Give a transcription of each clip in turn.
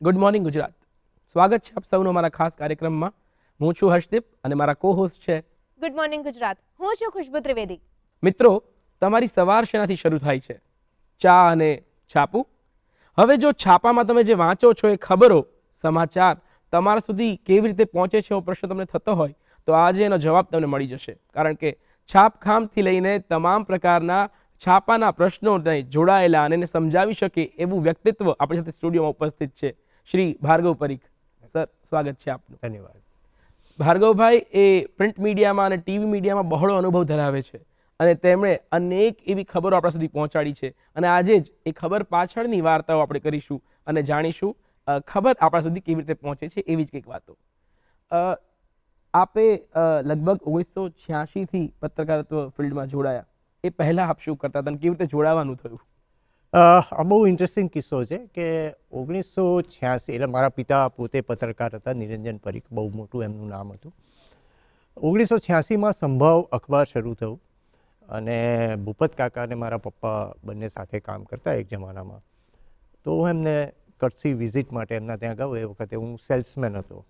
Good morning Gujarat. સ્વાગત છે આપ સૌનો મારા ખાસ કાર્યક્રમમાં. હું છું હર્ષદીપ અને મારા કો હોસ્ટ છે ગુડ મોર્નિંગ ગુજરાત. હું છું ખુશ્બુ ત્રિવેદી. મિત્રો. તમારી સવાર શેનાથી શરૂ થાય છે? ચા અને છાપું. હવે જો છાપામાં તમે જે વાંચો છો એ ખબરો, સમાચાર તમારા સુધી કેવી રીતે પહોંચે છે એવો પ્રશ્ન તમને થતો હોય તો આજે એનો જવાબ તમને મળી જશે. કારણ કે છાપખામથી લઈને તમામ પ્રકારના છાપાના પ્રશ્નોને જોડાયેલા અને એને સમજાવી શકે એવું વ્યક્તિત્વ આપણી સાથે સ્ટુડિયોમાં ઉપસ્થિત છે. શ્રી ભાર્ગવ પરીખ સર, સ્વાગત છે આપનું. ધન્યવાદ. ભાર્ગવભાઈ એ પ્રિન્ટ મીડિયામાં અને ટીવી મીડિયામાં બહોળો અનુભવ ધરાવે છે અને તેમણે અનેક એવી ખબરો આપણા સુધી પહોંચાડી છે અને આજે જ એ ખબર પાછળની વાર્તાઓ આપણે કરીશું અને જાણીશું ખબર આપણા સુધી કેવી રીતે પહોંચે છે એવી જ કંઈક વાતો. આપે લગભગ 1986થી પત્રકારત્વ ફિલ્ડમાં જોડાયા. એ પહેલાં આપ શું કરતા હતા અને કેવી રીતે જોડાવાનું થયું? આ બહુ ઇન્ટરેસ્ટિંગ કિસ્સો છે કે 1986 એટલે મારા પિતા પોતે પત્રકાર હતા, નિરંજન પરીખ, બહુ મોટું એમનું નામ હતું. 1986માં સંભવ અખબાર શરૂ થયું અને ભૂપત કાકા અને મારા પપ્પા બંને સાથે કામ કરતા એક જમાનામાં. તો હું એમને કચ્છી વિઝિટ માટે એમના ત્યાં ગયો. એ વખતે હું સેલ્સમેન હતો,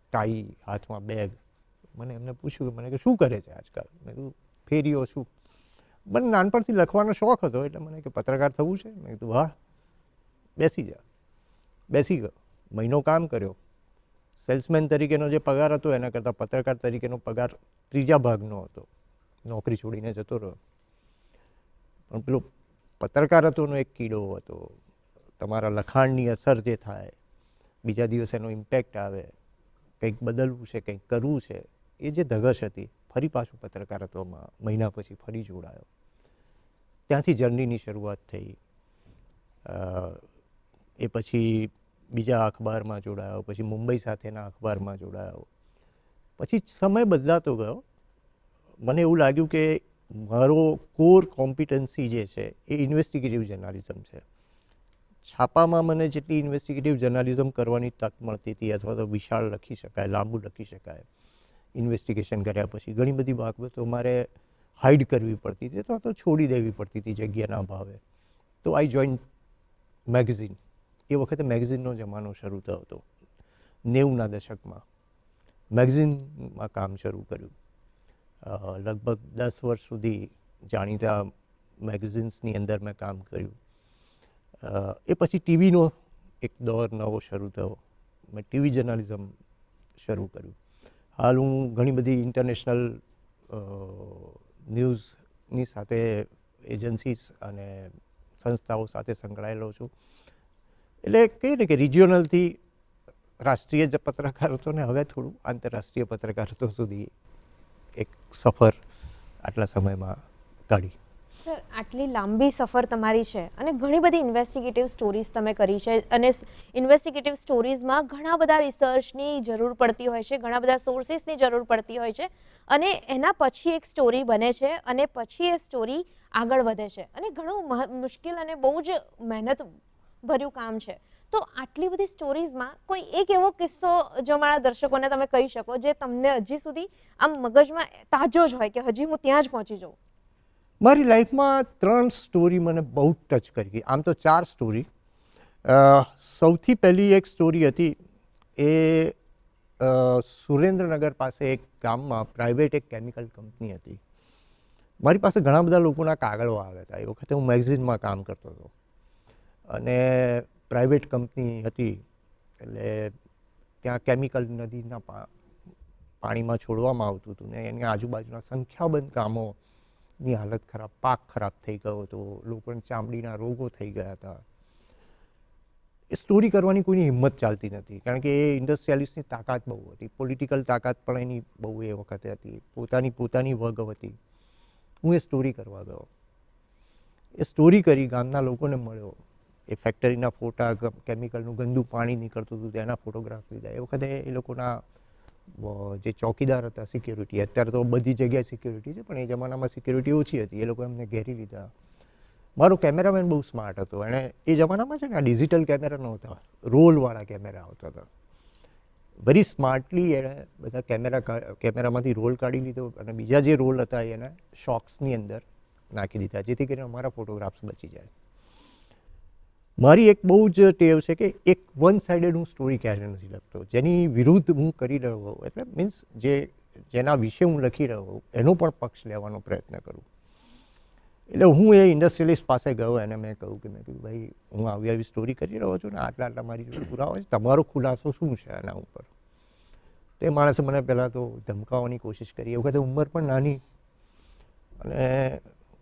ટાઈ હાથમાં બેગ. મને એમને પૂછ્યું કે મને કે શું કરે છે આજકાલ? મેં કીધું ફેરીઓ શું. મને નાનપણથી લખવાનો શોખ હતો એટલે મને કે પત્રકાર થવું છે. મેં કીધું વાહ, બેસી જા. બેસી ગયો, મહિનો કામ કર્યો. સેલ્સમેન તરીકેનો જે પગાર હતો એના કરતાં પત્રકાર તરીકેનો પગાર 3 ભાગનો હતો. નોકરી છોડીને જતો રહ્યો. પણ પેલો પત્રકારત્વનો એક કીડો હતો. તમારા લખાણની અસર જે થાય, બીજા દિવસે એનો ઇમ્પેક્ટ આવે, કંઈક બદલવું છે, કંઈક કરવું છે, એ જે ધગશ હતી. ફરી પાછું પત્રકારત્વમાં મહિના પછી ફરી જોડાયો. ત્યાંથી જર્નીની શરૂઆત થઈ. એ પછી બીજા અખબારમાં જોડાયો, પછી મુંબઈ સાથેના અખબારમાં જોડાયો. પછી સમય બદલાતો ગયો. મને એવું લાગ્યું કે મારો કોર કોમ્પિટન્સી જે છે એ ઇન્વેસ્ટિગેટિવ જર્નાલિઝમ છે. છાપામાં મને જેટલી ઇન્વેસ્ટિગેટિવ જર્નાલિઝમ કરવાની તક મળતી હતી અથવા તો વિશાળ લખી શકાય, લાંબુ લખી શકાય, ઇન્વેસ્ટિગેશન કર્યા પછી ઘણી બધી બાબતો મારે હાઇડ કરવી પડતી હતી અથવા તો છોડી દેવી પડતી હતી જગ્યાના અભાવે. તો આઈ જોઈન મેગઝીન. એ વખતે મેગઝીનનો જમાનો શરૂ થયો હતો 90ના દશકમાં. મેગઝીનમાં કામ શરૂ કર્યું. લગભગ 10 વર્ષ સુધી જાણીતા મેગઝીન્સની અંદર મેં કામ કર્યું. એ પછી ટીવીનો એક દોર નવો શરૂ થયો. મેં ટીવી જર્નાલિઝમ શરૂ કર્યું. હાલ હું ઘણી બધી ઇન્ટરનેશનલ ન્યૂઝની સાથે એજન્સીસ અને સંસ્થાઓ સાથે સંકળાયેલો છું. એટલે કહીએ ને કે રિજિયોનલથી રાષ્ટ્રીય પત્રકારત્વ ને હવે થોડું આંતરરાષ્ટ્રીય પત્રકારત્વ સુધી એક સફર આટલા સમયમાં કાઢી. સર, આટલી લાંબી સફર તમારી છે અને ઘણી બધી ઇન્વેસ્ટિગેટિવ સ્ટોરીઝ તમે કરી છે અને ઇન્વેસ્ટિગેટિવ સ્ટોરીઝમાં ઘણા બધા રિસર્ચની જરૂર પડતી હોય છે, ઘણા બધા સોર્સિસની જરૂર પડતી હોય છે અને એના પછી એક સ્ટોરી બને છે અને પછી એ સ્ટોરી આગળ વધે છે અને ઘણું મુશ્કેલ અને બહુ જ મહેનત ભર્યું કામ છે. તો આટલી બધી સ્ટોરીઝમાં કોઈ એક એવો કિસ્સો જો મારા દર્શકોને તમે કહી શકો જે તમને હજી સુધી આમ મગજમાં તાજો જ હોય કે હજી હું ત્યાં જ પહોંચી જાઉં? મારી લાઈફમાં 3 સ્ટોરી મને બહુ ટચ કરી ગઈ. આમ તો 4 સ્ટોરી. સૌથી પહેલી એક સ્ટોરી હતી એ સુરેન્દ્રનગર પાસે એક ગામમાં પ્રાઇવેટ એક કેમિકલ કંપની હતી. મારી પાસે ઘણા બધા લોકોના કાગળો આવ્યા હતા. એ વખતે હું મેગઝીનમાં કામ કરતો હતો અને પ્રાઇવેટ કંપની હતી એટલે ત્યાં કેમિકલ નદીના પાણીમાં છોડવામાં આવતું હતું ને એની આજુબાજુના સંખ્યાબંધ ગામોની હાલત ખરાબ, પાક ખરાબ થઈ ગયો હતો, લોકોને ચામડીના રોગો થઈ ગયા હતા. એ સ્ટોરી કરવાની કોઈની હિંમત ચાલતી નથી કારણ કે એ ઇન્ડસ્ટ્રીયાલિસ્ટની તાકાત બહુ હતી, પોલિટિકલ તાકાત પણ એની બહુ એ વખતે હતી, પોતાની વગ હતી. હું એ સ્ટોરી કરવા ગયો. એ સ્ટોરી કરી, ગામના લોકોને મળ્યો, એ ફેક્ટરીના ફોટા, કેમિકલનું ગંદુ પાણી નીકળતું હતું તેના ફોટોગ્રાફ લીધા. એ વખતે એ લોકોના જે ચોકીદાર હતા સિક્યોરિટી, અત્યારે તો બધી જગ્યાએ સિક્યોરિટી છે પણ એ જમાનામાં સિક્યોરિટી ઓછી હતી, એ લોકો એમને ઘેરી લીધા. મારો કેમેરામેન બહુ સ્માર્ટ હતો. એણે એ જમાનામાં છે ને આ ડિજિટલ કેમેરા નહોતા, રોલવાળા કેમેરા આવતા હતા. વેરી સ્માર્ટલી એણે બધા કેમેરામાંથી રોલ કાઢી લીધો અને બીજા જે રોલ હતા એને શોક્સની અંદર નાખી દીધા જેથી કરીને અમારા ફોટોગ્રાફ્સ બચી જાય. મારી એક બહુ જ ટેવ છે કે એક વન સાઇડેડ હું સ્ટોરી ક્યારે નથી લખતો. જેની વિરુદ્ધ હું કરી રહ્યો હોઉં, એટલે મીન્સ જેના વિશે હું લખી રહ્યો હોઉં એનો પણ પક્ષ લેવાનો પ્રયત્ન કરું. એટલે હું એ ઇન્ડસ્ટ્રીલિસ્ટ પાસે ગયો અને મેં કીધું ભાઈ હું આવી સ્ટોરી કરી રહ્યો છું ને આટલા મારી જોડે પુરાવા છે, તમારો ખુલાસો શું છે આના ઉપર? તો એ માણસે મને પહેલાં તો ધમકાવવાની કોશિશ કરી. એ વખતે ઉંમર પણ નાની અને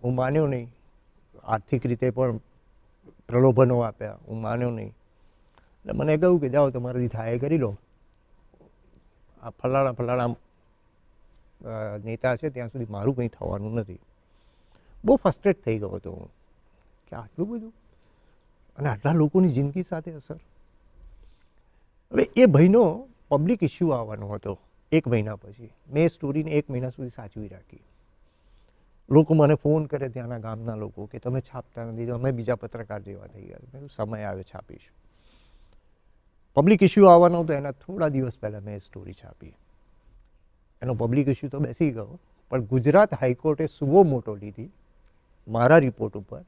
હું માન્યો નહીં. આર્થિક રીતે પણ પ્રલોભનો આપ્યા, હું માન્યો નહીં. એટલે મને કહ્યું કે જાઓ તમારાથી થાય કરી લો, આ ફલાણા નેતા છે ત્યાં સુધી મારું કંઈ થવાનું નથી. બહુ ફ્રસ્ટ્રેટ થઈ ગયો હતો હું કે આટલું બધું અને આટલા લોકોની જિંદગી સાથે અસર. હવે એ ભયનો પબ્લિક ઇસ્યુ આવવાનો હતો 1 મહિના પછી. મેં સ્ટોરીને 1 મહિના સુધી સાચવી રાખી. લોકો મને ફોન કરે ત્યાંના ગામના લોકો કે તમે છાપતા નથી, તો અમે બીજા પત્રકાર જેવા થઈ ગયા. મેં સમય આવે છાપીશ. પબ્લિક ઇસ્યુ આવવાનો હતો એના થોડા દિવસ પહેલાં મેં સ્ટોરી છાપી. એનો પબ્લિક ઇસ્યુ તો બેસી ગયો, પણ ગુજરાત હાઈકોર્ટે સુવો મોટો લીધી મારા રિપોર્ટ ઉપર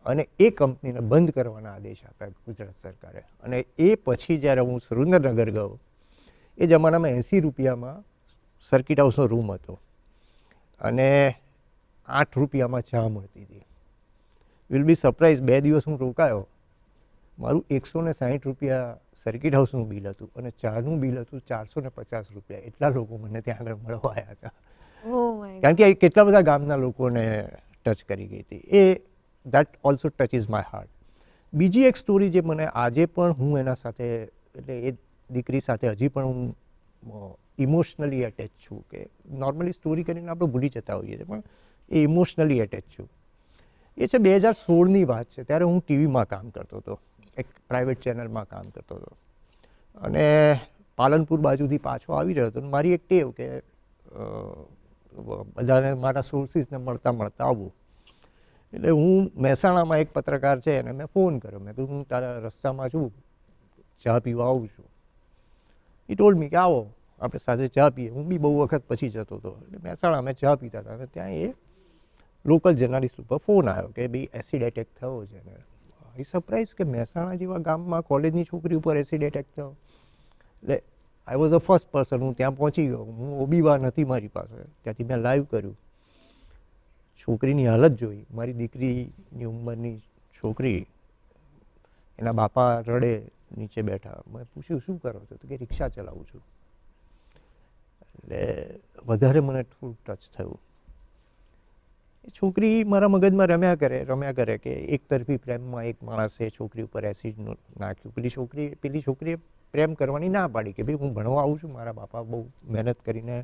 અને એ કંપનીને બંધ કરવાના આદેશ આપ્યા ગુજરાત સરકારે. અને એ પછી જ્યારે હું સુરેન્દ્રનગર ગયો, એ જમાનામાં 80 રૂપિયામાં સર્કિટ હાઉસનો રૂમ હતો અને 8 રૂપિયામાં ચા મળતી હતી. વિલ બી સરપ્રાઈઝ, 2 દિવસ હું રોકાયો, મારું 160 રૂપિયા સર્કિટ હાઉસનું બિલ હતું અને ચાનું બિલ હતું 450 રૂપિયા. એટલા લોકો મને ત્યાં આગળ મળવા આવ્યા હતા. કારણ કે કેટલા બધા ગામના લોકોને ટચ કરી ગઈ હતી. That also touches my heart. બીજી એક સ્ટોરી જે મને આજે પણ હું એના સાથે, એટલે એ દીકરી સાથે હજી પણ હું ઇમોશનલી એટેચ છું. કે નોર્મલી સ્ટોરી કરીને આપણે ભૂલી જતા હોઈએ છીએ, પણ એ ઇમોશનલી એટેચ છું. એ છે 2016ની વાત છે. ત્યારે હું ટીવીમાં કામ કરતો હતો, એક પ્રાઇવેટ ચેનલમાં કામ કરતો હતો અને પાલનપુર બાજુથી પાછો આવી રહ્યો હતો. મારી એક ટેવ કે બધાને મારા સોર્સિસને મળતા આવું. એટલે હું મહેસાણામાં એક પત્રકાર છે એને મેં ફોન કર્યો. મેં કીધું હું તારા રસ્તામાં છું, ચા પીવા આવું છું. એ ટોલ્ડ મી કે આવો આપણે સાથે ચા પીએ. હું બી બહુ વખત પછી જતો હતો. એટલે મહેસાણા અમે ચા પીતા હતા અને ત્યાં એ લોકલ જર્નાલિસ્ટ ઉપર ફોન આવ્યો કે ભાઈ એસિડ એટેક થયો છે. ને એ સરપ્રાઈઝ કે મહેસાણા જેવા ગામમાં કોલેજની છોકરી ઉપર એસિડ એટેક થયો. એટલે I was the first person. હું ત્યાં પહોંચી ગયો. હું ઓબીવા નથી મારી પાસે, ત્યાંથી મેં લાઈવ કર્યું. છોકરીની હાલત જોઈ. મારી દીકરીની ઉંમરની છોકરી, એના બાપા રડે નીચે બેઠા. મેં પૂછ્યું શું કરો છો? તો કે રિક્ષા ચલાવું છું. એટલે વધારે મને થોડું ટચ થયું. એ છોકરી મારા મગજમાં રમ્યા કરે કે એક તરફી પ્રેમમાં એક માણસે છોકરી ઉપર એસિડ નાખ્યું. પેલી છોકરીએ પ્રેમ કરવાની ના પાડી કે ભાઈ હું ભણવા આવું છું, મારા બાપા બહુ મહેનત કરીને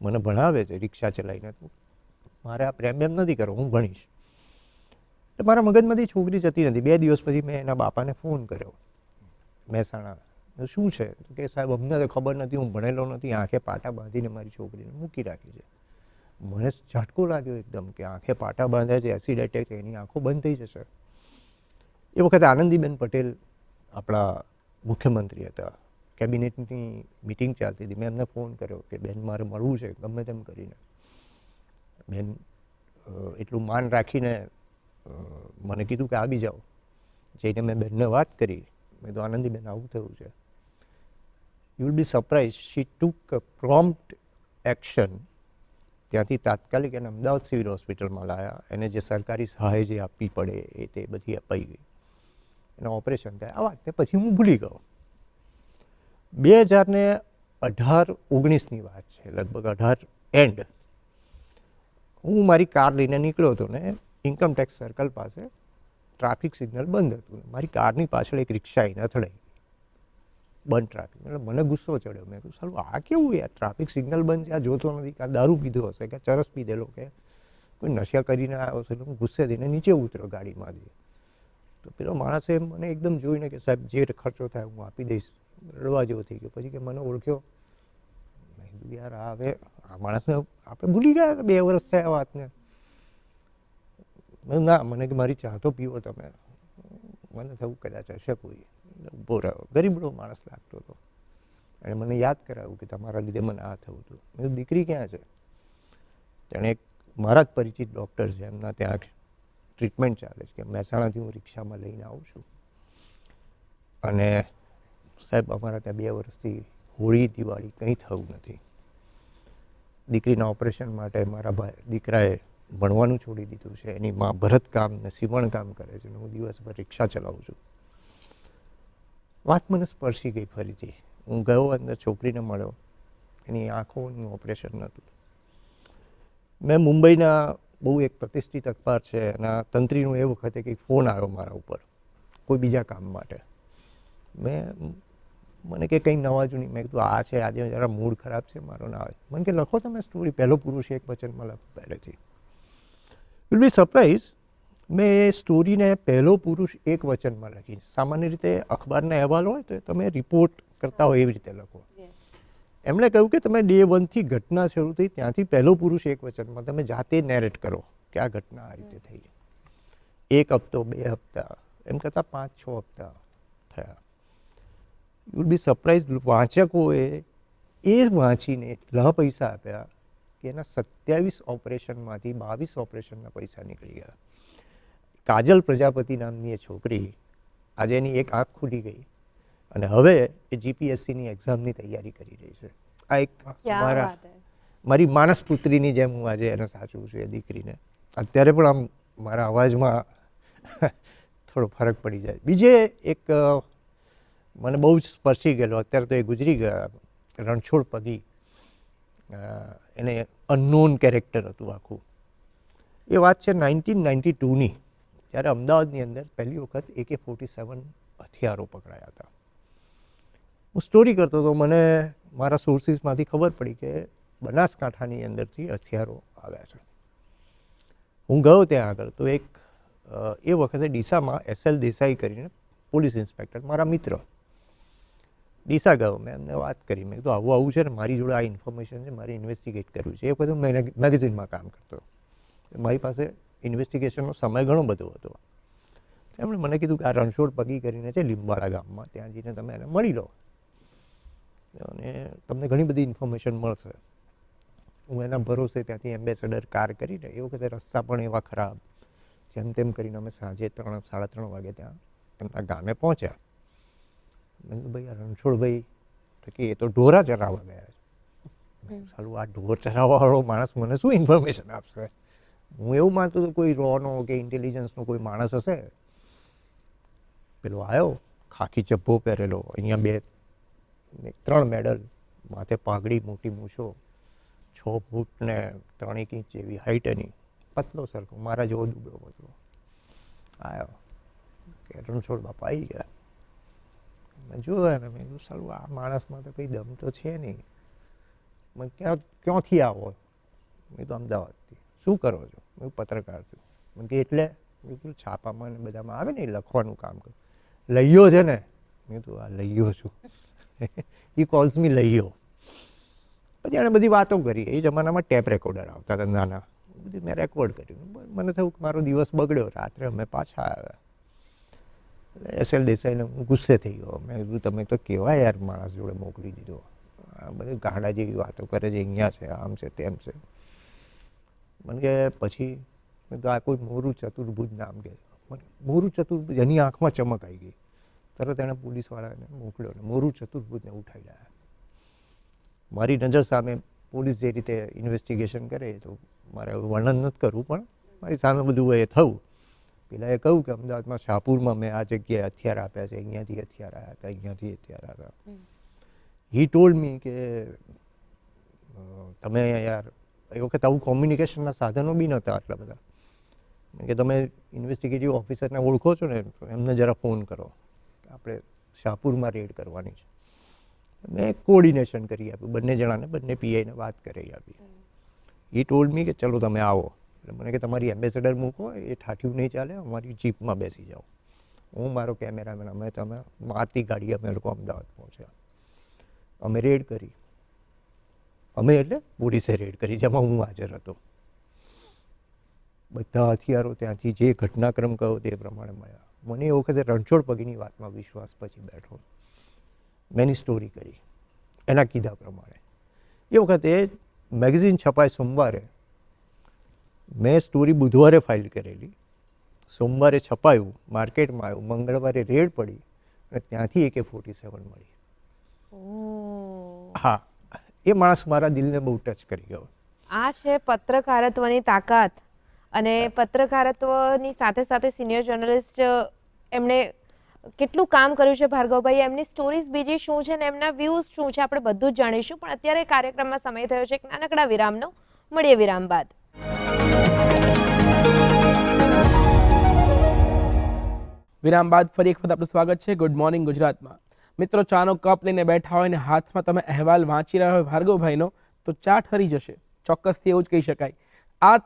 મને ભણાવે છે રિક્ષા ચલાવીને, તો મારે આ પ્રેમ નથી કરવો, હું ભણીશ. એટલે મારા મગજમાંથી છોકરી જતી નથી. 2 દિવસ પછી મેં એના બાપાને ફોન કર્યો મહેસાણા. શું છે? તો કે સાહેબ અમને તો ખબર નથી, હું ભણેલો નથી, આંખે પાટા બાંધીને મારી છોકરીને મૂકી રાખી છે. મને ઝટકો લાગ્યો એકદમ કે આંખે પાટા બાંધ્યા છે, એસિડ એટેક છે, એની આંખો બંધ થઈ જશે. એ વખતે આનંદીબેન પટેલ આપણા મુખ્યમંત્રી હતા. કેબિનેટની મિટિંગ ચાલતી હતી. મેં એમને ફોન કર્યો કે બેન મારે મળવું છે ગમે તેમ કરીને. બેન એટલું માન રાખીને મને કીધું કે આવી જાઓ. જઈને મેં બેનને વાત કરી. મેં તો આનંદીબેન આવું થયું છે. You will be surprise, she took prompt action. ત્યાંથી તાત્કાલિક એને અમદાવાદ સિવિલ હોસ્પિટલમાં લાવ્યા. એને જે સરકારી સહાય જે આપવી પડે એ તે બધી અપાઈ ગઈ. એના ઓપરેશન થાય. આ વાત પછી હું ભૂલી ગયો. 2018-19ની વાત છે, લગભગ 18 એન્ડ. હું મારી કાર લઈને નીકળ્યો હતો ને ઇન્કમટેક્સ સર્કલ પાસે ટ્રાફિક સિગ્નલ બંધ હતું. મારી કારની પાછળ એક રિક્ષા આવીને અથડાઈ, બંધ ટ્રાફિક. એટલે મને ગુસ્સો ચડ્યો. મેં કહ્યું સારું આ કેવું યાર, ટ્રાફિક સિગ્નલ બંધ છે, આ જોતો નથી કે દારૂ પીધો હશે કે ચરસ પીધેલો કે કોઈ નશા કરીને આવ્યો છે. હું ગુસ્સે થઈને નીચે ઉતર્યો ગાડીમાંથી. તો પેલો માણસે મને એકદમ જોઈને કે સાહેબ જે ખર્ચો થાય હું આપી દઈશ. રડવા જેવો થઈ ગયો. પછી કે મને ઓળખ્યો. મેં કીધું યાર હવે આ માણસને આપણે ભૂલી ગયા 2 વર્ષ થયા વાતને. ના, મને કે મારી ચા તો પીવો તમે. મને થયું કદાચ હશે કોઈ. ઊભો રહ્યો. ગરીબડો માણસ લાગતો હતો. અને મને યાદ કરાવ્યું કે તમારા લીધે મને આ થયું હતું. મેં દીકરી ક્યાં છે? તેણે એક મારા જ પરિચિત ડૉક્ટર છે, એમના ત્યાં ટ્રીટમેન્ટ ચાલે છે કે મહેસાણાથી હું રિક્ષામાં લઈને આવું છું. અને સાહેબ અમારા ત્યાં 2 વર્ષથી હોળી દિવાળી કંઈ થયું નથી. દીકરીના ઓપરેશન માટે મારા દીકરાએ ભણવાનું છોડી દીધું છે. એની માં ભરતકામ ને સીવણ કામ કરે છે. હું દિવસભર રિક્ષા ચલાવું છું. વાત મને સ્પર્શી ગઈ ફરીથી. હું ગયો અંદર, છોકરીને મળ્યો. એની આંખોનું ઓપરેશન નહોતું. મેં મુંબઈના બહુ એક પ્રતિષ્ઠિત અખબાર છે એના તંત્રીનો એ વખતે કંઈક ફોન આવ્યો મારા ઉપર કોઈ બીજા કામ માટે. મને કે કંઈ નવા જૂની. મેં કીધું આ છે, આજે જરા મૂડ ખરાબ છે મારો, ના આવે. મને કે લખો તમે સ્ટોરી, પહેલો પુરુષ એક વચનમાં લખો પહેલેથી. Will be surprise. મેં એ સ્ટોરીને પહેલો પુરુષ એક વચનમાં લખી. સામાન્ય રીતે અખબારના અહેવાલ હોય તો તમે રિપોર્ટ કરતા હોય એવી રીતે લખો. એમણે કહ્યું કે તમે ડે 1 થી ઘટના શરૂ થઈ ત્યાંથી પહેલો પુરુષ એક વચનમાં તમે જાતે નેરેટ કરો કે આ ઘટના આ રીતે થઈ. 1 હપ્તો, 2 હપ્તા, એમ કરતાં 5-6 હપ્તા થયા. You will be surprise. વાંચકોએ એ વાંચીને એટલા પૈસા આપ્યા કે એના 27 ઓપરેશનમાંથી 22 ઓપરેશનના પૈસા નીકળી ગયા. કાજલ પ્રજાપતિ નામની એ છોકરી, આજે એની એક આંખ ખુલી ગઈ અને હવે એ જીપીએસસીની એક્ઝામની તૈયારી કરી રહી છે. આ એક મારી માનસ પુત્રીની જેમ હું આજે એને સાચવું છું, એ દીકરીને. અત્યારે પણ આમ મારા અવાજમાં થોડો ફરક પડી જાય. બીજે એક મને બહુ જ સ્પર્શી ગયેલો, અત્યારે તો એ ગુજરી ગયા, રણછોડ પગી. એને અનનોન કેરેક્ટર હતું આખું. એ વાત છે 1992ની, ત્યારે અમદાવાદની અંદર પહેલી વખત AK-47 હથિયારો પકડાયા હતા. હું સ્ટોરી કરતો તો મને મારા સોર્સિસમાંથી ખબર પડી કે બનાસકાંઠાની અંદરથી હથિયારો આવ્યા છે. હું ગયો ત્યાં આગળ તો એક એ વખતે ડીસામાં SL દેસાઈ કરીને પોલીસ ઇન્સ્પેક્ટર, મારા મિત્ર, ડીસા ગયો. મેં એમને વાત કરી. મેં કીધું આવું છે ને, મારી જોડે આ ઇન્ફોર્મેશન છે, મારે ઇન્વેસ્ટિગેટ કરવું છે. એ વખતે હું મેગેઝિનમાં કામ કરતો. મારી પાસે ઇન્વેસ્ટિગેશનનો સમય ઘણો બધો હતો. એમણે મને કીધું કે આ રણછોડ પગી કરીને છે લીંબાળા ગામમાં, ત્યાં જઈને તમે એને મળી લો અને તમને ઘણી બધી ઇન્ફોર્મેશન મળશે. હું એના ભરોસે ત્યાંથી એમ્બેસેડર કાર કરીને, એ વખતે રસ્તા પણ એવા ખરાબ, જેમ તેમ કરીને અમે સાંજે 3-3:30 વાગે ત્યાં એમના ગામે પહોંચ્યા. મેં કીધું ભાઈ આ રણછોડભાઈ તો કે એ તો ઢોરા ચરાવવા ગયા છે. સાલું આ ઢોર ચરાવવાવાળો માણસ મને શું ઇન્ફોર્મેશન આપશે? હું એવું માનતો હતો કોઈ રોનો કે ઇન્ટેલિજન્સનો કોઈ માણસ હશે. પેલો આવ્યો, ખાખી ચપ્પો પહેરેલો, અહીંયા 2-3 મેડલ, માથે પાઘડી, મોટી મૂછો, 6 ફૂટ ને 3 ઇંચ જેવી હાઈટ એની, પતલો સરખો, મારા જેવો દુબળો પતલો આવ્યો કે રણછોડ બાપા આવી ગયા. મેં જોયા ને મેં કીધું સાલું આ માણસમાં તો કંઈ દમ તો છે નહીં. મેં ક્યાંથી આવો? મેં તો અમદાવાદથી. શું કરો છો? મેં પત્રકાર છું. મેં કે એટલે? મેં કીધું છાપામાં ને બધામાં આવે ને એ લખવાનું કામ કરું. લઈયો છે ને? મેં કીધું આ લઈયો છું. એ કોલ્સ મી લઈયો. પછી એણે બધી વાતો કરી. એ જમાનામાં ટેપ રેકોર્ડર આવતા હતા નાના, બધી મેં રેકોર્ડ કર્યું. મને થયું કે મારો દિવસ બગડ્યો. રાત્રે અમે પાછા આવ્યા. SL દેસાઈને હું ગુસ્સે થઈ ગયો. મેં કીધું તમે તો કેવા યાર માણસ જોડે મોકલી દીધો, આ બધી ગાડા જેવી વાતો કરે છે, અહીંયા છે, આમ છે, તેમ છે. મને કે પછી મેં તો આ કોઈ મોરું ચતુર્ભુજ નામ કે, મોરું ચતુર્ભુજ, એની આંખમાં ચમક આવી ગઈ. તરત એણે પોલીસવાળાને મોકલ્યો ને મોરું ચતુર્ભુજને ઉઠાવી લાવ્યા. મારી નજર સામે પોલીસ જે રીતે ઇન્વેસ્ટિગેશન કરે તો મારે વર્ણન નથી કરવું, પણ મારી સામે બધું એ થયું. પેલા એ કહ્યું કે અમદાવાદમાં શાહપુરમાં મેં આ જગ્યાએ હથિયાર આપ્યા છે, અહીંયાથી હથિયાર આવ્યા હતા, અહીંયાથી હથિયાર આવ્યા. હી ટોલ્ડ મી કે તમે યાર, એ વખત આવું કોમ્યુનિકેશનના સાધનો બી નહોતા આટલા બધા, કે તમે ઇન્વેસ્ટિગેટિવ ઓફિસરને ઓળખો છો ને, એમને જરા ફોન કરો, આપણે શાહપુરમાં રેડ કરવાની છે. મેં કોઓર્ડિનેશન કરી આપ્યું, બંને જણાને, બંને પીઆઈને વાત કરી આપી. એ ટોલ્ડ મી કે ચલો તમે આવો. એટલે મને કે તમારી એમ્બેસેડર મૂકો, એ ઠાઠ્યું નહીં ચાલે, અમારી જીપમાં બેસી જાઓ. હું મારો કેમેરામેન, તમે મારતી ગાડી અમે લોકો અમદાવાદ પહોંચ્યા. અમે રેડ કરી. અમે એટલે પોલીસે રેડ કરી, જેમાં હું હાજર હતો. બધા હથિયારો ત્યાંથી જે ઘટનાક્રમ કહ્યો તે પ્રમાણે મળ્યા. મને એ વખતે રણછોડ પગીની વાતમાં વિશ્વાસ પછી બેઠો. મેં એની સ્ટોરી કરી એના કીધા પ્રમાણે. એ વખતે મેગેઝિન છપાય સોમવારે, મેં સ્ટોરી બુધવારે ફાઇલ કરેલી, સોમવારે છપાયું, માર્કેટમાં આવ્યું, મંગળવારે રેડ પડી અને ત્યાંથી AK-47 મળી. ઓહ. હા, એ માણસ મારા દિલને બહુ ટચ કરી ગયો. આ છે પત્રકારત્વની તાકાત. અને પત્રકારત્વની સાથે સાથે સિનિયર જર્નલિસ્ટ એમણે કેટલું કામ કર્યું છે ભાર્ગવભાઈ, એમની સ્ટોરીઝ બીજી શું છે ને એમના વ્યૂઝ શું છે આપણે બધું જ જાણીશું. પણ અત્યારે કાર્યક્રમમાં સમય થયો છે એક નાનકડા વિરામનો. મળીએ વિરામ બાદ. વિરામ બાદ ફરી એક વખત આપનું સ્વાગત છે ગુડ મોર્નિંગ ગુજરાતમાં. મિત્રો, ચાનો કપ લઈને બેઠા હોય ને હાથમાં તમે અહેવાલ વાંચી રહ્યા હોય ભાર્ગવભાઈનો, તો ચા ઠરી જશે. ચોક્કસથી એવું જ કહી શકાય. આ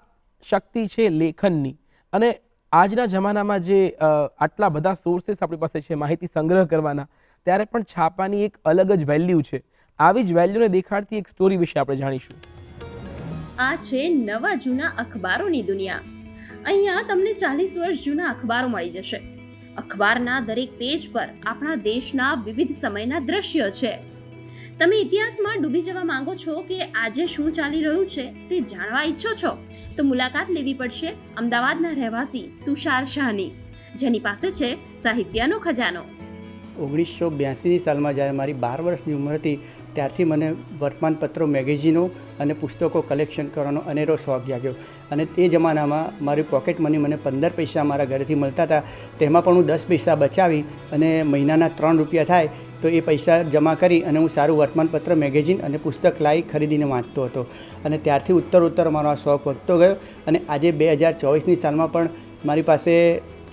શક્તિ છે લેખનની. અને આજના જમાનામાં જે આટલા બધા સોર્सेस આપણી પાસે છે માહિતી સંગ્રહ કરવાના, ત્યારે પણ છાપાની એક અલગ જ વેલ્યુ છે. આવી જ વેલ્યુને દેખાડતી એક સ્ટોરી વિશે આપણે જાણીશું. આ છે નવા જૂના અખબારોની દુનિયા. અહીંયા તમને 40 વર્ષ જૂના અખબારો મળી જશે. અખબારના દરેક પેજ પર આપણા દેશના વિવિધ સમયના દ્રશ્યો છે. તમે ઇતિહાસમાં ડૂબી જવા માંગો છો કે આજે શું ચાલી રહ્યું છે તે જાણવા ઈચ્છો છો તો મુલાકાત લેવી પડશે અમદાવાદના રહેવાસી તુષાર શાહની, જેની પાસે છે સાહિત્યનો ખજાનો. 1982ની સાલમાં જ્યારે મારી 12 વર્ષની ઉંમર હતી ત્યારથી મને વર્તમાનપત્રો, મેગેઝિનો અને પુસ્તકો કલેક્શન કરવાનો અનેરો શોખ જાગ્યો. અને એ જમાનામાં મારી પોકેટ મની મને 15 પૈસા મારા ઘરેથી મળતા હતા. તેમાં પણ હું 10 પૈસા બચાવી અને મહિનાના 3 રૂપિયા થાય તો એ પૈસા જમા કરી અને હું સારું વર્તમાનપત્ર, મેગેઝિન અને પુસ્તક લાવી ખરીદીને વાંચતો હતો. અને ત્યારથી ઉત્તર મારો આ શોખ વધતો ગયો. અને આજે 2024ની સાલમાં પણ મારી પાસે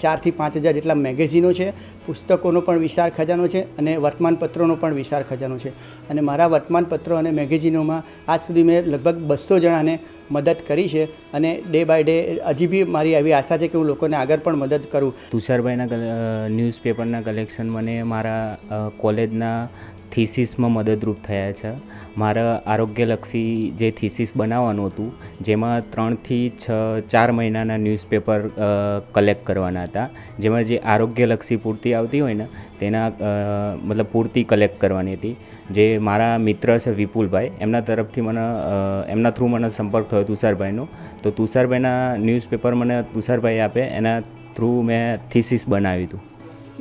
4 થી 5 હજાર જેટલા મેગેઝિનો છે, પુસ્તકોનો પણ વિશાળ ખજાનો છે અને વર્તમાનપત્રોનો પણ વિશાળ ખજાનો છે. અને મારા વર્તમાનપત્રો અને મેગેઝિનોમાં આજ સુધી મેં લગભગ 200 જણાને મદદ કરી છે. અને ડે બાય ડે હજી બી મારી એવી આશા છે કે હું લોકોને આગળ પણ મદદ કરું. તુષારભાઈના ન્યૂઝપેપરના કલેક્શન મને મારા કોલેજના થીસીસમાં મદદરૂપ થયા છે. મારા આરોગ્યલક્ષી જે થીસીસ બનાવવાનું હતું જેમાં 3 થી 4 મહિનાના ન્યૂઝપેપર કલેક્ટ કરવાના હતા, જેમાં જે આરોગ્યલક્ષી પૂર્તિ આવતી હોય ને તેના મતલબ પૂર્તિ કલેક્ટ કરવાની હતી. જે મારા મિત્ર છે વિપુલભાઈ, એમના તરફથી એમના થ્રુ મને સંપર્ક થયો તુષારભાઈનો. તો તુષારભાઈના ન્યૂઝપેપર મને તુષારભાઈ આપે, એના થ્રુ મેં થીસીસ બનાવ્યું હતું.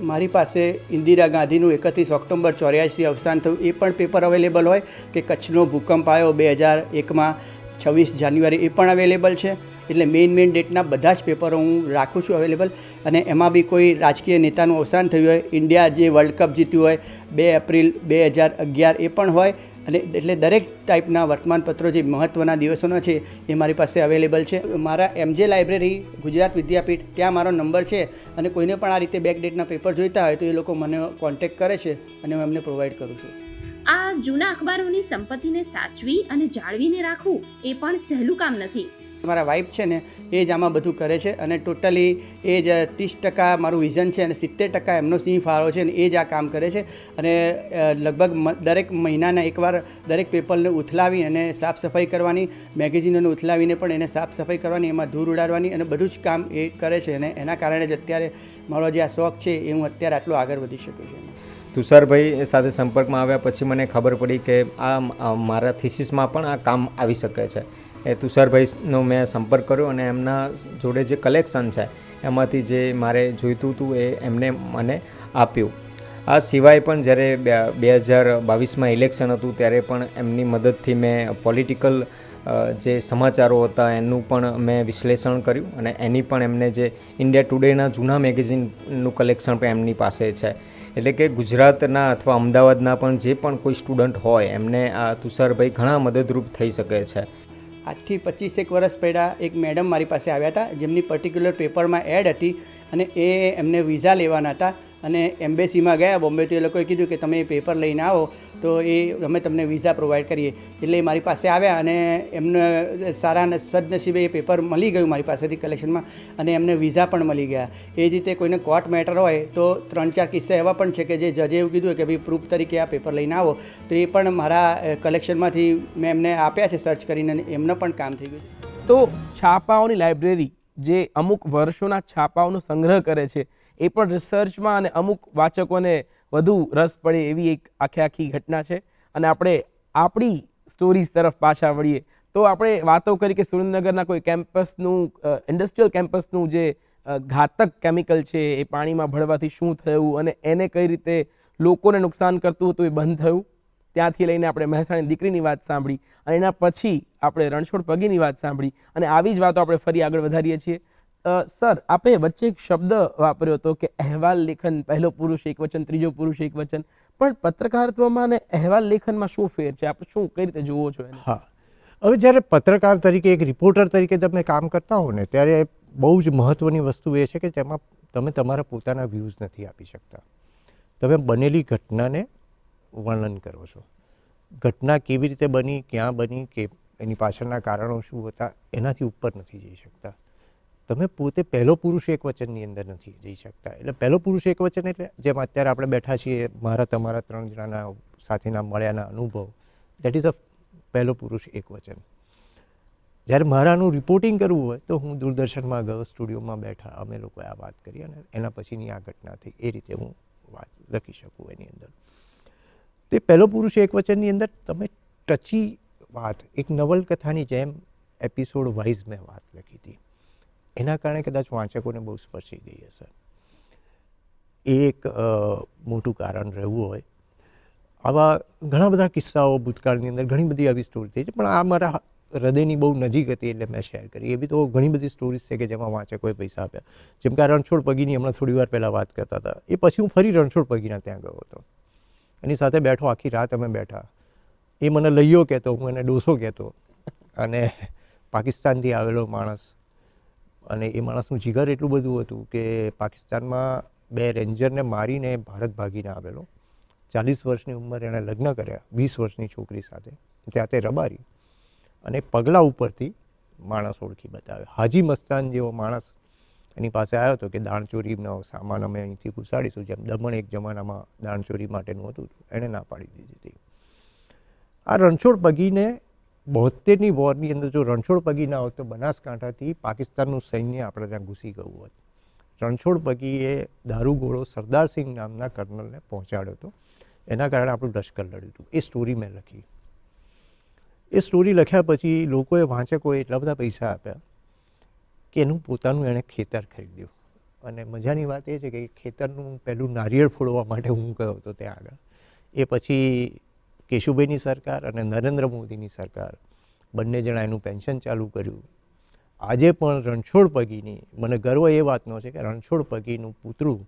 મારી પાસે ઇન્દિરા ગાંધીનું 31 ઓક્ટોબર 84 અવસાન થયું એ પણ પેપર અવેલેબલ હોય, કે કચ્છનો ભૂકંપ આવ્યો 2001માં 26 જાન્યુઆરી એ પણ અવેલેબલ છે. એટલે મેઇન ડેટના બધા જ પેપરો હું રાખું છું અવેલેબલ. અને એમાં બી કોઈ રાજકીય નેતાનું અવસાન થયું હોય, ઇન્ડિયા જે વર્લ્ડ કપ જીત્યું હોય 2 એપ્રિલ 2011 એ પણ હોય. અને એટલે દરેક ટાઈપના વર્તમાનપત્રો જે મહત્ત્વના દિવસોના છે એ મારી પાસે અવેલેબલ છે. મારા MJ લાઇબ્રેરી ગુજરાત વિદ્યાપીઠ, ત્યાં મારો નંબર છે. અને કોઈને પણ આ રીતે બેક ડેટના પેપર જોઈતા હોય તો એ લોકો મને કોન્ટેક્ટ કરે છે અને હું એમને પ્રોવાઈડ કરું છું. આ જૂના અખબારોની સંપત્તિને સાચવી અને જાળવીને રાખવું એ પણ સહેલું કામ નથી. મારા વાઈફ છે ને એ જ આમાં બધું કરે છે અને ટોટલી એ જ 30% મારું વિઝન છે અને 70% એમનો સિંહ ફાળો છે અને એ જ આ કામ કરે છે. અને લગભગ દરેક મહિનાના એકવાર દરેક પેપરને ઉથલાવી અને સાફ સફાઈ કરવાની, મેગેઝિનોને ઉથલાવીને પણ એને સાફ સફાઈ કરવાની, એમાં ધૂળ ઉડાડવાની અને બધું જ કામ એ કરે છે. અને એના કારણે જ અત્યારે મારો જે આ શોખ છે એ હું અત્યારે આટલો આગળ વધી શકું છું. તુષારભાઈ સાથે સંપર્કમાં આવ્યા પછી મને ખબર પડી કે આ મારા થીસીસમાં પણ આ કામ આવી શકે છે. એ તુષારભાઈનો મેં સંપર્ક કર્યો અને એમના જોડે જે કલેક્શન છે એમાંથી જે મારે જોઈતું હતું એ એમને મને આપ્યું. આ સિવાય પણ જ્યારે 2022માં ઇલેક્શન હતું ત્યારે પણ એમની મદદથી મેં પોલિટિકલ જે સમાચારો હતા એનું પણ મેં વિશ્લેષણ કર્યું. અને એની પણ એમને જે ઇન્ડિયા ટુડેના જૂના મેગેઝિનનું કલેક્શન પણ એમની પાસે છે. એટલે કે ગુજરાતના અથવા અમદાવાદના પણ જે પણ કોઈ સ્ટુડન્ટ હોય એમને આ તુષારભાઈ ઘણા મદદરૂપ થઈ શકે છે. આજથી 25 વર્ષ પહેલાં એક મેડમ મારી પાસે આવ્યા હતા જેમની પર્ટિક્યુલર પેપરમાં એડ હતી અને એ એમને વિઝા લેવાના હતા. અને એમ્બેસીમાં ગયા બોમ્બે તો એ લોકોએ કીધું કે તમે એ પેપર લઈને આવો તો એ અમે તમને વિઝા પ્રોવાઈડ કરીએ. એટલે એ મારી પાસે આવ્યા અને એમને સારા સદનસીબે એ પેપર મળી ગયું મારી પાસેથી કલેક્શનમાં અને એમને વિઝા પણ મળી ગયા. એ જ રીતે કોઈને કોર્ટ મેટર હોય તો 3-4 કિસ્સા એવા પણ છે કે જે જજે એવું કીધું કે ભાઈ પ્રૂફ તરીકે આ પેપર લઈને આવો તો એ પણ મારા કલેક્શનમાંથી મેં એમને આપ્યા છે સર્ચ કરીને અને એમનો પણ કામ થઈ ગયું છે. તો છાપાઓની લાઇબ્રેરી જે અમુક વર્ષોના છાપાઓનો સંગ્રહ કરે છે એ પણ રિસર્ચમાં અને અમુક વાચકોને વધુ રસ પડે એવી એક આખી ઘટના છે. અને આપણે આપણી સ્ટોરીઝ તરફ પાછા વળીએ તો આપણે વાતો કરી કે સુરેન્દ્રનગરના કોઈ કેમ્પસનું, ઇન્ડસ્ટ્રીયલ કેમ્પસનું જે ઘાતક કેમિકલ છે એ પાણીમાં ભળવાથી શું થયું અને એને કઈ રીતે લોકોને નુકસાન કરતું હતું એ બંધ થયું. ત્યાંથી લઈને આપણે મહેસાણી દીકરીની વાત સાંભળી અને એના પછી આપણે રણછોડ પગીની વાત સાંભળી અને આવી જ વાતો આપણે ફરી આગળ વધારીએ છીએ. સર, આપે વચ્ચે એક શબ્દ વાપર્યો હતો કે અહેવાલ લેખન, પહેલો પુરુષ એક વચન, ત્રીજો પુરુષ એક વચન, પણ પત્રકારત્વમાં અને અહેવાલ લેખનમાં શું ફેર છે? આપ શું કઈ રીતે જુઓ છો એને? હા, હવે જ્યારે પત્રકાર તરીકે, એક રિપોર્ટર તરીકે તમે કામ કરતા હો ને, ત્યારે બહુ જ મહત્ત્વની વસ્તુ એ છે કે તેમાં તમે તમારા પોતાના વ્યૂઝ નથી આપી શકતા. તમે બનેલી ઘટનાને વર્ણન કરો છો. ઘટના કેવી રીતે બની, ક્યાં બની, કે એની પાછળના કારણો શું હતા, એનાથી ઉપર નથી જઈ શકતા. તમે પોતે પહેલો પુરુષ એક વચનની અંદર નથી જઈ શકતા. એટલે પહેલો પુરુષ એક વચન એટલે જેમ અત્યારે આપણે બેઠા છીએ, મારા તમારા 3 જણાના સાથેના મળ્યાના અનુભવ, દેટ ઇઝ અ પહેલો પુરુષ એક વચન. જ્યારે મારાનું રિપોર્ટિંગ કરવું હોય તો હું દૂરદર્શનમાં ગયો, સ્ટુડિયોમાં બેઠા, અમે લોકોએ આ વાત કરી અને એના પછીની આ ઘટના થઈ, એ રીતે હું વાત લખી શકું એની અંદર. તે પહેલો પુરુષ એક વચનની અંદર તમે ટચી વાત, એક નવલકથાની જેમ એપિસોડ વાઇઝ મેં વાત લખી હતી. એના કારણે કદાચ વાંચકોને બહુ સ્પર્શી ગઈ હશે. એ એક મોટું કારણ રહેવું હોય. આવા ઘણા બધા કિસ્સાઓ ભૂતકાળની અંદર ઘણી બધી આવી સ્ટોરી થઈ છે, પણ આ મારા હૃદયની બહુ નજીક હતી એટલે મેં શેર કરી. એવી તો ઘણી બધી સ્ટોરીઝ છે કે જેમાં વાંચકોએ પૈસા આપ્યા. જેમ કે આ રણછોડ પગીની હમણાં થોડી વાર પહેલાં વાત કરતા હતા, એ પછી હું ફરી રણછોડ પગીના ત્યાં ગયો હતો. એની સાથે બેઠો, આખી રાત અમે બેઠા. એ મને લઈયો કહેતો, હું એને ડોસો કહેતો. અને પાકિસ્તાનથી આવેલો માણસ, અને એ માણસનું જીગર એટલું બધું હતું કે પાકિસ્તાનમાં 2 રેન્જરને મારીને ભારત ભાગીને આવેલો. 40 વર્ષની ઉંમરે એણે લગ્ન કર્યા 20 વર્ષની છોકરી સાથે, ત્યાં તે રબારી, અને પગલા ઉપરથી માણસ ઓળખી બતાવે. હાજી મસ્તાન જેવો માણસ એની પાસે આવ્યો હતો કે દાણચોરીનો સામાન અમે અહીંથી ઘુસાડીશું, જેમ દમણ એક જમાનામાં દાણચોરી માટેનું હતું, એણે ના પાડી દીધી હતી. આ રણછોડ પગીને 72ની વોરની અંદર જો રણછોડ પગી ના હોત તો બનાસકાંઠાથી પાકિસ્તાનનું સૈન્ય આપણે ત્યાં ઘૂસી ગયું હોત. રણછોડ પગીએ દારૂગોળો સરદારસિંહ નામના કર્નલને પહોંચાડ્યો હતો. એના કારણે આપણું લશ્કર લડ્યું હતું. એ સ્ટોરી મેં લખી. એ સ્ટોરી લખ્યા પછી લોકોએ, વાંચકોએ એટલા બધા પૈસા આપ્યા કે એનું પોતાનું એણે ખેતર ખરીદ્યું. અને મજાની વાત એ છે કે ખેતરનું પહેલું નારિયેળ ફોડવા માટે હું ગયો હતો ત્યાં આગળ. એ પછી કેશુભાઈની સરકાર અને નરેન્દ્ર મોદીની સરકાર બંને જણા એનું પેન્શન ચાલુ કર્યું. આજે પણ રણછોડ પગીની, મને ગર્વ એ વાતનો છે કે રણછોડ પગીનું પુતળું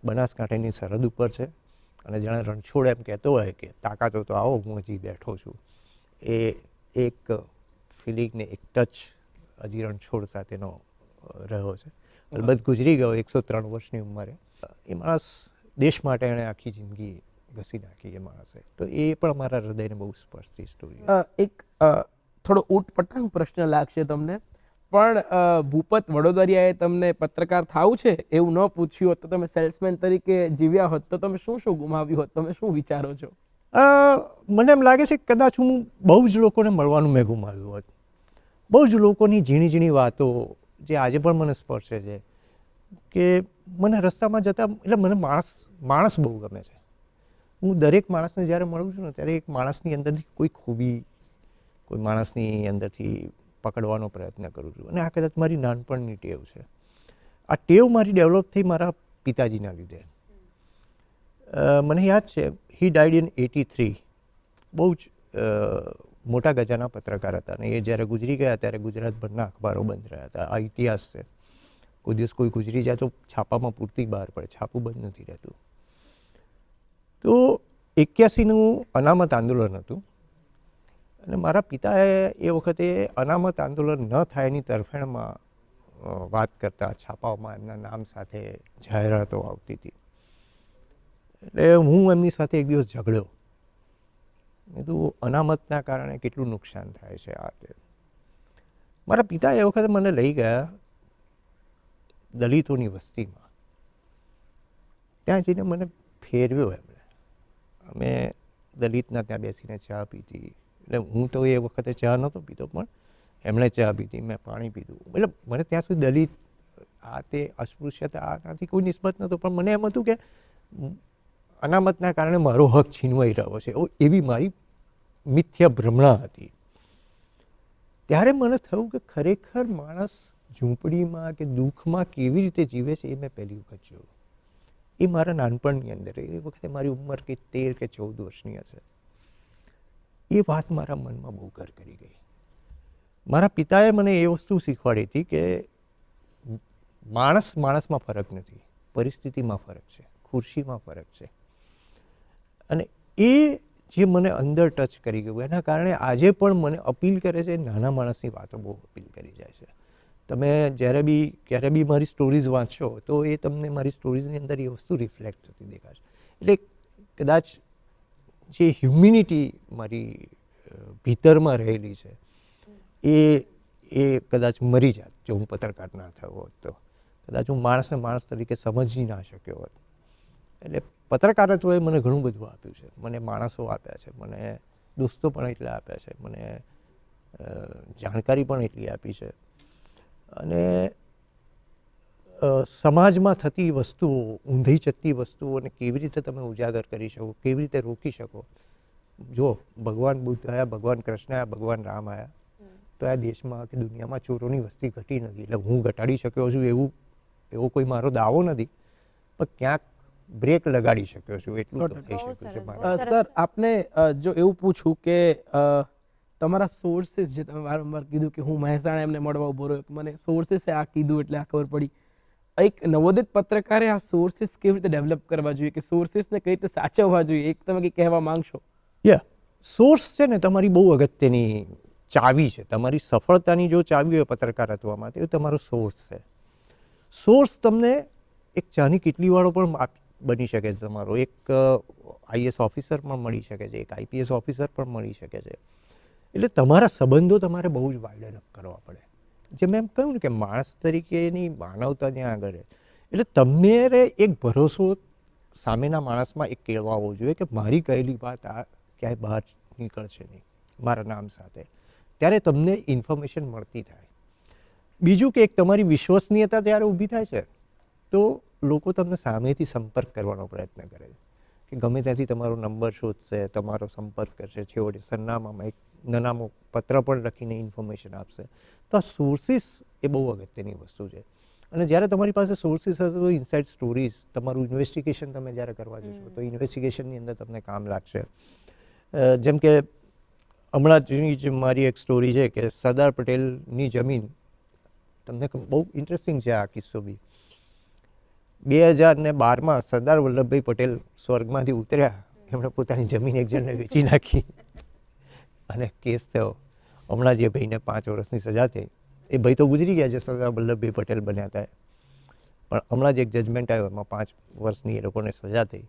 બનાસકાંઠાની સરહદ ઉપર છે. અને જાણે રણછોડ એમ કહેતો હોય કે તાકાત હોય તો આવો, હું હજી બેઠો છું. એ એક ફિલિંગને, એક ટચ હજી રણછોડ સાથેનો રહ્યો છે. અલબત્ત ગુજરી ગયો 103 વર્ષની ઉંમરે. એ માણસ દેશ માટે એણે આખી જિંદગી ઘસી નાખી એ માણસે. તો એ પણ મારા હૃદયને બહુ સ્પર્શતી સ્ટોરી. એક થોડો ઊટપટાંગ પ્રશ્ન લાગશે તમને, પણ ભૂપત વડોદરિયાએ તમને પત્રકાર થવું છે એવું ન પૂછ્યું હોત તો તમે સેલ્સમેન તરીકે જીવ્યા હોત તો તમે શું ગુમાવ્યું હોત? તમે શું વિચારો છો? મને એમ લાગે છે કે કદાચ હું બહુ જ લોકોને મળવાનું મેં ગુમાવ્યું હોત. બહુ જ લોકોની ઝીણી ઝીણી વાતો જે આજે પણ મને સ્પર્શે છે. કે મને રસ્તામાં જતા, એટલે મને માણસ બહુ ગમે છે. હું દરેક માણસને જ્યારે મળું છું ને ત્યારે એક માણસની અંદરથી કોઈ ખૂબી, કોઈ માણસની અંદરથી પકડવાનો પ્રયત્ન કરું છું. અને આ કદાચ મારી નાનપણની ટેવ છે. આ ટેવ મારી ડેવલપ થઈ મારા પિતાજીના લીધે. મને યાદ છે, હી ડાઈડ ઇન 83. બહુ જ મોટા ગજાના પત્રકાર હતા. અને એ જ્યારે ગુજરી ગયા ત્યારે ગુજરાતભરના અખબારો બંધ રહ્યા હતા. આ ઇતિહાસ છે. કોઈ દિવસ કોઈ ગુજરી જાય તો છાપામાં પૂરતી બહાર પડે, છાપું બંધ નથી રહેતું. તો 81નું અનામત આંદોલન હતું. અને મારા પિતાએ એ વખતે અનામત આંદોલન ન થાય એની તરફેણમાં વાત કરતા, છાપાઓમાં એમના નામ સાથે જાહેરાતો આવતી હતી. એટલે હું એમની સાથે એક દિવસ ઝઘડ્યો. મેં કીધું અનામતના કારણે કેટલું નુકસાન થાય છે આ તે. મારા પિતા એ વખતે મને લઈ ગયા દલિતોની વસ્તીમાં. ત્યાં જઈને મને ફેરવ્યો એમણે. અમે દલિતના ત્યાં બેસીને ચા પીધી. એટલે હું તો એ વખતે ચા નહોતો પીતો, પણ એમણે ચા પીધી, મેં પાણી પીધું. એટલે મને ત્યાં સુધી દલિત, આ તે અસ્પૃશ્યતા આનાથી કોઈ નિસ્બત નહોતો, પણ મને એમ હતું કે અનામતના કારણે મારો હક છીનવાઈ રહ્યો છે, એવી મારી મિથ્યા ભ્રમણા હતી. ત્યારે મને થયું કે ખરેખર માણસ ઝૂંપડીમાં કે દુઃખમાં કેવી રીતે જીવે છે એ મેં પહેલી વખત જોયું. એ મારા નાનપણની અંદર, એ વખતે મારી ઉંમર કે 13 કે 14 વર્ષની હશે. એ વાત મારા મનમાં બહુ ઘર કરી ગઈ. મારા પિતાએ મને એ વસ્તુ શીખવાડી હતી કે માણસમાં ફરક નથી, પરિસ્થિતિમાં ફરક છે, ખુરશીમાં ફરક છે. અને એ જે મને અંદર ટચ કરી ગયું, એના કારણે આજે પણ મને અપીલ કરે છે. નાના માણસની વાતો બહુ અપીલ કરી જાય છે. તમે ક્યારે બી મારી સ્ટોરીઝ વાંચશો તો એ તમને મારી સ્ટોરીઝની અંદર એ વસ્તુ રિફ્લેક્ટ થતી દેખાશે. એટલે કદાચ જે હ્યુમિનિટી મારી ભીતરમાં રહેલી છે એ કદાચ મરી જાત જો હું પત્રકાર ના થયો હોત તો. કદાચ હું માણસ તરીકે સમજી ના શક્યો હોત. એટલે પત્રકારત્વએ મને ઘણું બધું આપ્યું છે. મને માણસો આપ્યા છે, મને દોસ્તો પણ એટલા આપ્યા છે, મને જાણકારી પણ એટલી આપી છે. અને સમાજમાં થતી વસ્તુઓ, ઊંધી જતી વસ્તુઓને કેવી રીતે તમે ઉજાગર કરી શકો, કેવી રીતે રોકી શકો. જો ભગવાન બુદ્ધ આવ્યા, ભગવાન કૃષ્ણ આવ્યા, ભગવાન રામ આવ્યા, તો આ દેશમાં કે દુનિયામાં ચોરોની વસ્તી ઘટી નથી. એટલે હું ઘટાડી શક્યો છું એવો કોઈ મારો દાવો નથી, પણ ક્યાંક બ્રેક લગાડી શક્યો છું, એટલું તો થઈ શક્યું છે મારા. સર, આપને જો એવું પૂછું કે તમારા સોર્સિસ જે તમે વારંવાર કીધું કે હું મહેસાણા એમને મળવા ઉભો રહ્યો, મને સોર્સિસે આ કીધું એટલે આ ખબર પડી. એક નવોદિત પત્રકારે આ સોર્સિસ કેવી રીતે ડેવલપ કરવા જોઈએ, કે સોર્સિસને કઈ રીતે સાચવવા જોઈએ, એક તમે કંઈ કહેવા માંગશો? સોર્સ છે ને તમારી બહુ અગત્યની ચાવી છે. તમારી સફળતાની જો ચાવી હોય પત્રકારત્વમાં તો એ તમારો સોર્સ છે. સોર્સ તમને એક ચાની કીટલીવાળો પણ બની શકે છે તમારો, એક IAS ઓફિસર પણ મળી શકે છે, એક IPS ઓફિસર પણ મળી શકે છે. એટલે તમારા સંબંધો તમારે બહુ જ વાઇડન અપ કરવા પડે. જેમ એમ કહ્યું ને કે માણસ તરીકેની માનવતા ત્યાં આગળ. એટલે તમારે એક ભરોસો સામેના માણસમાં એક કેળવાવો જોઈએ કે મારી કહેલી વાત આ ક્યાંય બહાર નીકળશે નહીં મારા નામ સાથે. ત્યારે તમને ઇન્ફોર્મેશન મળતી થાય. બીજું કે એક તમારી વિશ્વસનીયતા ત્યારે ઊભી થાય છે તો લોકો તમને સામેથી સંપર્ક કરવાનો પ્રયત્ન કરે છે, કે ગમે ત્યાંથી તમારો નંબર શોધશે, તમારો સંપર્ક કરશે, છેવટે સરનામામાં એક નાનામો પત્ર પણ લખીને ઇન્ફોર્મેશન આપશે. તો આ સોર્સિસ એ બહુ અગત્યની વસ્તુ છે. અને જ્યારે તમારી પાસે સોર્સિસ હશે તો ઇનસાઇડ સ્ટોરીઝ, તમારું ઇન્વેસ્ટિગેશન તમે જ્યારે કરવા જશો તો ઇન્વેસ્ટિગેશનની અંદર તમને કામ લાગશે. જેમ કે હમણાં જ મારી એક સ્ટોરી છે કે સરદાર પટેલની જમીન, તમને બહુ ઇન્ટરેસ્ટિંગ છે આ કિસ્સો બી. 2012માં સરદાર વલ્લભભાઈ પટેલ સ્વર્ગમાંથી ઉતર્યા, એમણે પોતાની જમીન એક જણને વેચી નાખી અને કેસ થયો. હમણાં જે ભાઈને 5 વર્ષની સજા થઈ, એ ભાઈ તો ગુજરી ગયા છે, સરદાર વલ્લભભાઈ પટેલ બન્યા હતા, પણ હમણાં જ એક જજમેન્ટ આવ્યો એમાં 5 વર્ષની એ લોકોને સજા થઈ.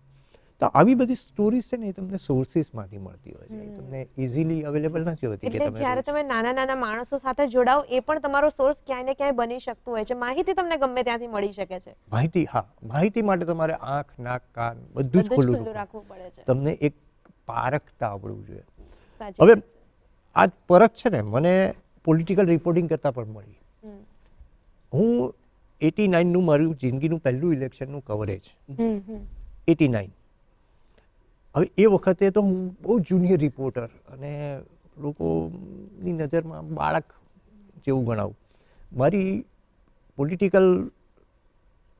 તો આવી બધી સ્ટોરીઝ છે ને એ તમને સોર્સિસમાંથી મળતી હોય છે, તમને ઇઝીલી અવેલેબલ નથી હોતી. એટલે જ્યારે તમે નાના માણસો સાથે જોડાઓ એ પણ તમારો સોર્સ ક્યાંય ને ક્યાંય બની શકતું હોય છે. માહિતી તમને ગમે ત્યાંથી મળી શકે છે. માહિતી માટે તમારે આંખ, નાક, કાન બધું જ ખુલ્લું રાખવું પડે છે. તમને એક પારખતા આવડવું જોઈએ. સાચી હવે વાત છે. આ પરખ છે ને મને પોલિટિકલ રિપોર્ટિંગ કરતાં પણ મળી. હું 89નું મારું જિંદગીનું પહેલું ઇલેક્શનનું કવરેજ, 89. હવે એ વખતે તો હું બહુ જુનિયર રિપોર્ટર અને લોકોની નજરમાં બાળક જેવું ગણાવું. મારી પોલિટિકલ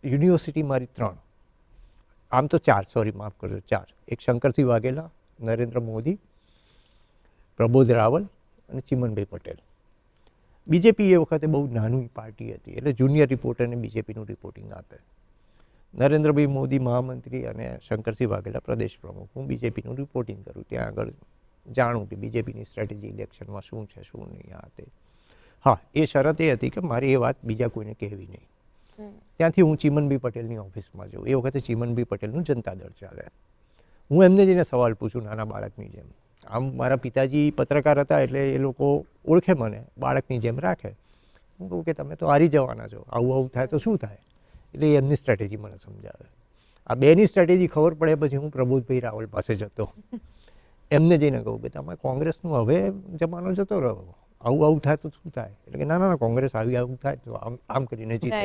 યુનિવર્સિટી મારી 3, આમ તો 4, સોરી માફ કરજો 4. એક શંકરસિંહ વાઘેલા, નરેન્દ્ર મોદી, પ્રબોધ રાવલ અને ચિમનભાઈ પટેલ. બીજેપી એ વખતે બહુ નાની પાર્ટી હતી, એટલે જુનિયર રિપોર્ટરને બીજેપીનું રિપોર્ટિંગ આપે. નરેન્દ્રભાઈ મોદી મહામંત્રી અને શંકરસિંહ વાઘેલા પ્રદેશ પ્રમુખ. હું બીજેપીનું રિપોર્ટિંગ કરું, ત્યાં આગળ જાણું કે બીજેપીની સ્ટ્રેટેજી ઇલેક્શનમાં શું છે શું નહીં આ તે. હા, એ શરત એ હતી કે મારે એ વાત બીજા કોઈને કહેવી નહીં. ત્યાંથી હું ચિમનભાઈ પટેલની ઓફિસમાં જાઉં. એ વખતે ચિમનભાઈ પટેલનું જનતા દળ ચાલે. હું એમને જઈને સવાલ પૂછું નાના બાળકની જેમ. આમ મારા પિતાજી પત્રકાર હતા એટલે એ લોકો ઓળખે મને, બાળકની જેમ રાખે. હું કહું કે તમે તો હારી જવાના છો, આવું આવું થાય તો શું થાય. એટલે એમની સ્ટ્રેટેજી મને સમજાવે. આ બેની સ્ટ્રેટેજી ખબર પડે પછી હું પ્રબોધભાઈ રાવલ પાસે જતો, એમને જઈને કહું કે તમે કોંગ્રેસનું હવે જમાનો જતો રહો, આવું આવું થાય તો શું થાય. એટલે કે ના ના કોંગ્રેસ આવું થાય તો આમ કરીને જીતે.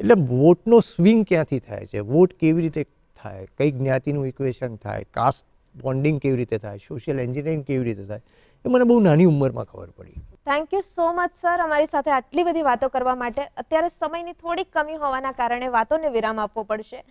એટલે વોટનો સ્વિંગ ક્યાંથી થાય છે, વોટ કેવી રીતે થાય, કઈ જ્ઞાતિનું ઇક્વેશન થાય, કાસ્ટ બોન્ડિંગ કેવી રીતે થાય, સોશિયલ એન્જિનિયરિંગ કેવી રીતે થાય, એ મને બહુ નાની ઉંમરમાં ખબર પડી. Thank you so much sir, અમારી સાથે આટલી બધી વાતો કરવા માટે. અત્યારે સમયની થોડીક કમી હોવાના કારણે વાતોને વિરામ આપવો પડશે.